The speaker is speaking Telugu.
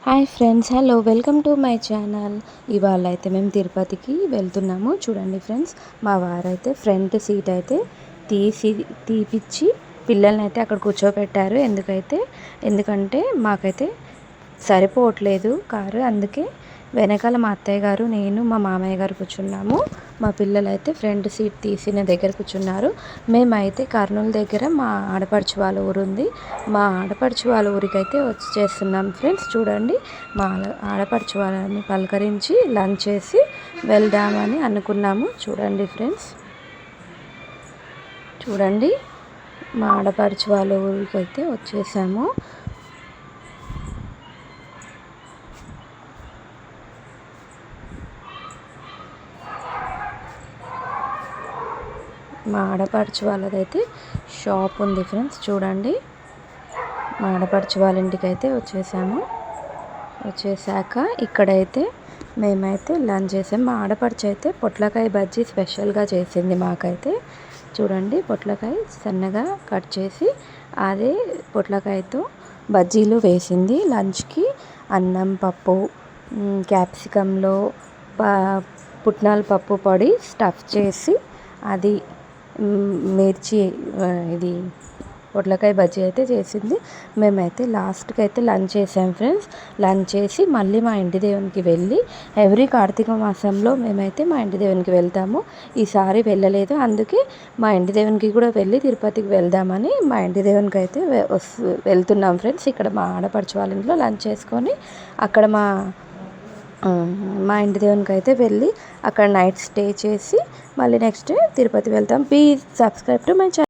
Hi friends, hello, welcome to my channel. ఇవాళ అయితే మేము తిరుపతికి వెళ్తున్నాము. చూడండి ఫ్రెండ్స్, మా వారైతే ఫ్రంట్ సీట్ అయితే తీపిచ్చి పిల్లల్ని అయితే అక్కడ కూర్చోబెట్టారు. ఎందుకంటే మాకైతే సరిపోవట్లేదు కారు. అందుకే వెనకాల మా అత్తయ్య గారు, నేను, మా మామయ్య గారు కూర్చున్నాము. మా పిల్లలు అయితే ఫ్రంట్ సీట్ తీసిన దగ్గర కూర్చున్నారు. మేమైతే కర్నూలు దగ్గర మా ఆడపడుచు వాళ్ళ ఊరు ఉంది. మా ఆడపడుచు వాళ్ళ ఊరికైతే వచ్చేస్తున్నాం ఫ్రెండ్స్. చూడండి, మా ఆడపడుచు వాళ్ళని పలకరించి లంచ్ చేసి వెళ్దామని అనుకున్నాము. చూడండి ఫ్రెండ్స్, చూడండి, మా ఆడపడుచు వాళ్ళ ఊరికైతే వచ్చేసాము. మా ఆడపడుచు వాళ్ళదైతే షాప్ ఉంది ఫ్రెండ్స్. చూడండి, మా ఆడపడుచు వాళ్ళ ఇంటికి అయితే వచ్చేసాము. వచ్చేసాక ఇక్కడైతే మేమైతే లంచ్ చేసాం. మా ఆడపడుచు అయితే పొట్లకాయ బజ్జీ స్పెషల్గా చేసింది మాకైతే. చూడండి, పొట్లకాయ సన్నగా కట్ చేసి అదే పొట్లకాయతో బజ్జీలు వేసింది. లంచ్కి అన్నం, పప్పు, క్యాప్సికంలో పుట్నాల పప్పు పొడి స్టఫ్ చేసి అది మిర్చి ఇది పొట్లకాయ బజ్జీ అయితే చేసింది. మేమైతే లాస్ట్కి అయితే లంచ్ చేసాం ఫ్రెండ్స్. లంచ్ చేసి మళ్ళీ మా ఇంటి దేవునికి వెళ్ళి, ఎవ్రీ కార్తీక మాసంలో మేమైతే మా ఇంటి దేవునికి వెళ్తాము. ఈసారి వెళ్ళలేదు, అందుకే మా ఇంటి దేవునికి కూడా వెళ్ళి తిరుపతికి వెళ్దామని మా ఇంటి దేవునికి అయితే వెళ్తున్నాం ఫ్రెండ్స్. ఇక్కడ మా ఆడపడుచు వాళ్ళ ఇంట్లో లంచ్ చేసుకొని అక్కడ మా ఇంటి దేవునికి అయితే వెళ్ళి అక్కడ నైట్ స్టే చేసి మళ్ళీ నెక్స్ట్ డే తిరుపతి వెళ్తాం. Please subscribe to my channel.